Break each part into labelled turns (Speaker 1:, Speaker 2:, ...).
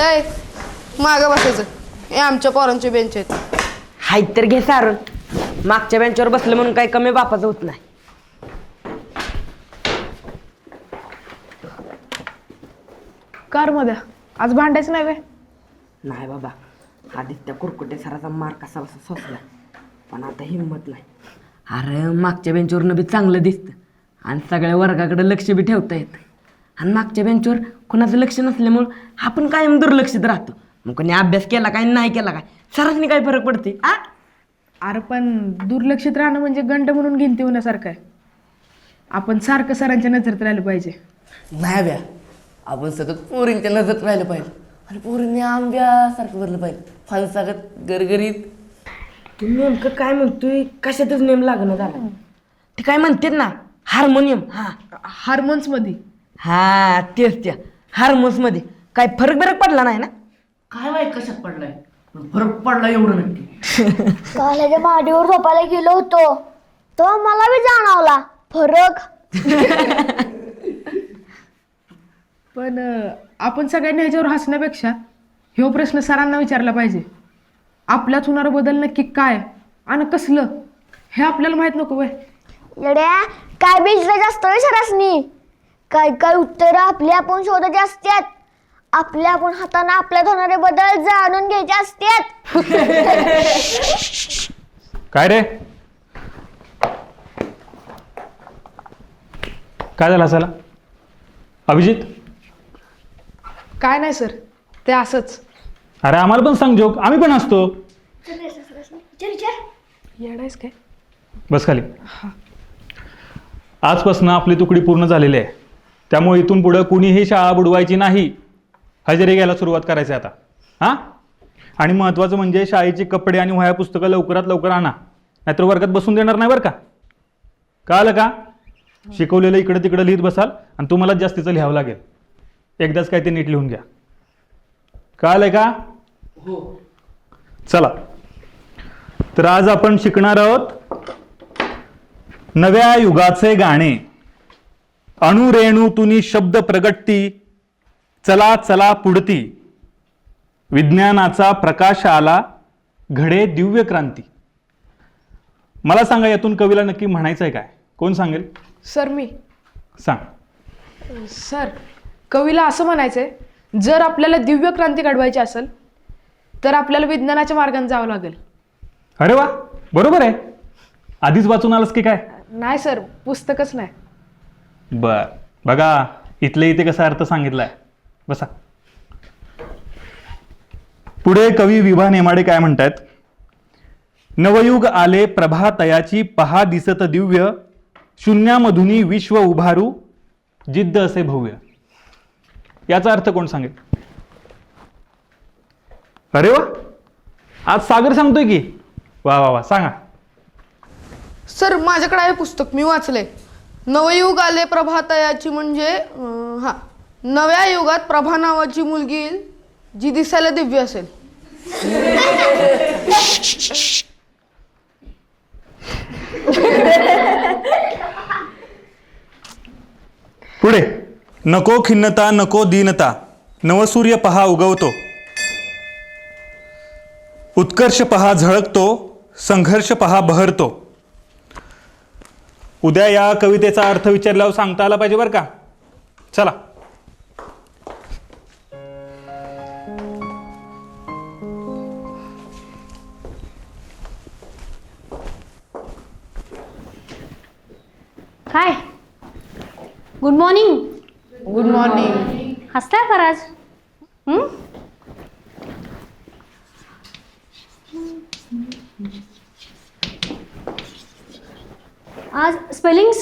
Speaker 1: ए मागं बसायचं. हे आमच्या पोरांचे बेंच आहेत.
Speaker 2: हाय तर घे सारून. मागच्या बेंचवर बसलं म्हणून काही कमी बापाचं होत नाही.
Speaker 3: कार मध्ये आज भांडायचं नाही वे.
Speaker 2: नाही बाबा, आधीच त्या कुरकुटे सराचा मार कसा बसा सोसला, पण आता हिंमत नाही. अरे मागच्या बेंचवरनं बी चांगलं दिसतं आणि सगळ्या वर्गाकडे लक्ष बी ठेवता येतं. आणि मागच्या बेंचवर कोणाचं लक्ष नसल्यामुळं आपण कायम दुर्लक्षित राहतो. मग कोणी अभ्यास केला काय नाही केला काय सरासनी काय फरक पडते आ?
Speaker 3: अरे पण दुर्लक्षित राहणं म्हणजे गंड म्हणून गिनती होण्यासारखं आहे. आपण सारखं सरांच्या नजरेत राहिलं पाहिजे.
Speaker 4: नाही ब्या, आपण सतत पोरींच्या नजरेत राहिलं पाहिजे आणि पोरींनी आंब्यासारखं भरलं पाहिजे, फणसागत गरगरीत.
Speaker 2: तू नेमकं काय म्हणतोय? कशातच नेम लागणं झालं. ते काय म्हणतात ना हार्मोनियम.
Speaker 3: हार्मोन्स मध्ये
Speaker 2: तेच त्या हार्मोन्स मध्ये काय फरक पडला नाही ना?
Speaker 4: काय माहित कशात पडलाय, पण फरक पडला एवढं नक्की.
Speaker 5: काल्याच्या माडीवर झोपायला गेलो होतो तो मला बी जाणवला फरक.
Speaker 3: पण आपण सगळ्यांनी ह्याच्यावर हसण्यापेक्षा ह्यो प्रश्न सरांना विचारला पाहिजे. आपल्यात होणारा बदल नक्की काय आणि कसलं हे आपल्याला माहित नको वय.
Speaker 5: येड्या काय बीजला जास्त सरासनी काय काय उत्तर आपली आपण शोधायची असतात. आपल्या आपण हाताने आपल्यात होणारे बदल जाणून घ्यायचे असतात.
Speaker 6: काय रे, काय झालं असायला? अभिजित,
Speaker 3: काय नाही सर, ते असंच.
Speaker 6: अरे आम्हाला पण सांग जोक, आम्ही पण असतो.
Speaker 3: येडायस काय?
Speaker 6: बस खाली. आजपासून आपली तुकडी पूर्ण झालेली आहे, त्यामुळे इथून पुढं कुणीही शाळा बुडवायची नाही. हजेरी घ्यायला सुरुवात करायची आता. हां, आणि महत्त्वाचं म्हणजे शाळेची कपडे आणि वह्या पुस्तकं लवकरात लवकर आणा, नाहीतर वर्गात बसून देणार नाही बरं का. कळलं का? शिकवलेलं इकडं तिकडं लिहित बसाल आणि तुम्हालाच जास्तीचं लिहावं लागेल. एकदाच काय ते नीट लिहून घ्या. कळलंय का?
Speaker 4: हो.
Speaker 6: चला, तर आज आपण शिकणार आहोत नव्या युगाचे गाणे. अणुरेणू तुनी शब्द प्रगटती, चला चला पुढती, विज्ञानाचा प्रकाश आला, घडे दिव्य क्रांती. मला सांगा, यातून कवीला नक्की म्हणायचं आहे काय? कोण सांगेल?
Speaker 3: सर मी.
Speaker 6: सांग.
Speaker 3: सर, कवीला असं म्हणायचंय, जर आपल्याला दिव्य क्रांती घडवायची असेल तर आपल्याला विज्ञानाच्या मार्गाने जावं लागेल.
Speaker 6: अरे वा, बरोबर आहे. आधीच वाचून आलास की काय?
Speaker 3: नाही सर, पुस्तकच नाही.
Speaker 6: बर, बघा इथले इथे कसा अर्थ सांगितलाय. बसा. पुढे कवी विभा नेमाडे काय म्हणतात? नवयुग आले प्रभातयाची, पहा दिसत दिव्य, शून्यामधुनी विश्व उभारू, जिद्द असे भव्य. याचा अर्थ कोण सांगेल? अरे वा, आज सागर सांगतोय की. वा वा वा, सांगा.
Speaker 1: सर माझ्याकडे आहे पुस्तक, मी वाचलंय. नवयुग आले प्रभातयाची म्हणजे नव्या युगात प्रभा नावाची मुलगी येईल जी दिसायला दिव्य असेल.
Speaker 6: पुढे, नको खिन्नता नको दीनता, नवसूर्य पहा उगवतो, उत्कर्ष पहा झळकतो, संघर्ष पहा बहरतो. उद्या या कवितेचा अर्थ विचारल्यावर सांगता आला पाहिजे बरं का. चला.
Speaker 7: काय? Good morning.
Speaker 1: Good morning.
Speaker 7: हसताय फराज? आज स्पेलिंग्स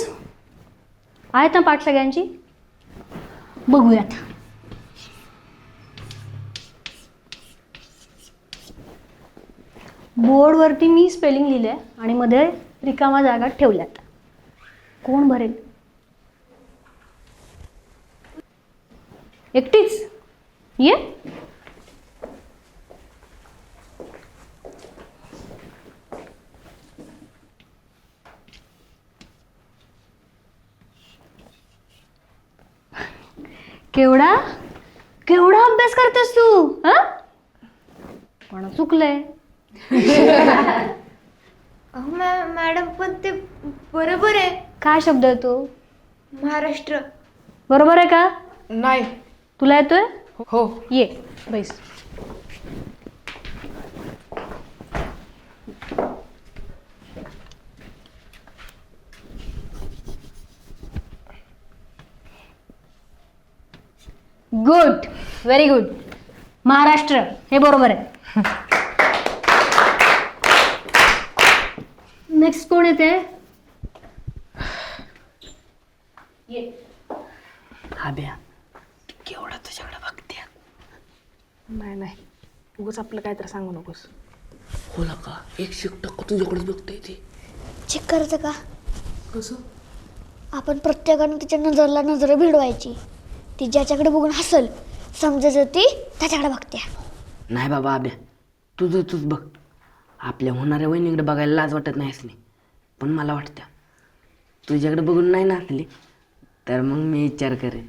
Speaker 7: आहेत ना पाठ सगळ्यांची? बघूयात. बोर्डवरती मी स्पेलिंग लिहिले आणि मध्ये रिकामा जागा ठेवल्यात. कोण भरेल? एकटीच ये. केवढा केवढा अभ्यास करतेस तू हा पण चुकलंय.
Speaker 5: मॅडम पण ते बरोबर आहे.
Speaker 7: काय शब्द आहे तो?
Speaker 5: महाराष्ट्र.
Speaker 7: बरोबर आहे का?
Speaker 3: नाही.
Speaker 7: तुला येतोय?
Speaker 3: हो.
Speaker 7: ये बैस. Good, very good. महाराष्ट्र हे बरोबर आहे. नेक्स्ट कोण येते?
Speaker 2: आब्या केवढा तुझ्याकडे बघते.
Speaker 3: नाही उगाच आपलं काय तर सांगू नकोस.
Speaker 4: होला का 100% तुझ्याकडेच बघता येते.
Speaker 5: चेक करायचं का?
Speaker 3: कसं?
Speaker 5: आपण प्रत्येकानं तिच्या नजरला नजर भिडवायची. ती ज्याच्याकडे बघून हसल समजायचं ती त्याच्याकडे बघते.
Speaker 2: नाही बाबा आब्या तुझं तूच बघ. आपल्या होणाऱ्या वहिनीकडे बघायला लाज वाटत नाही असली, पण मला वाटतं तुझ्याकडे बघून नाही नाचली तर मग मी विचार करेन.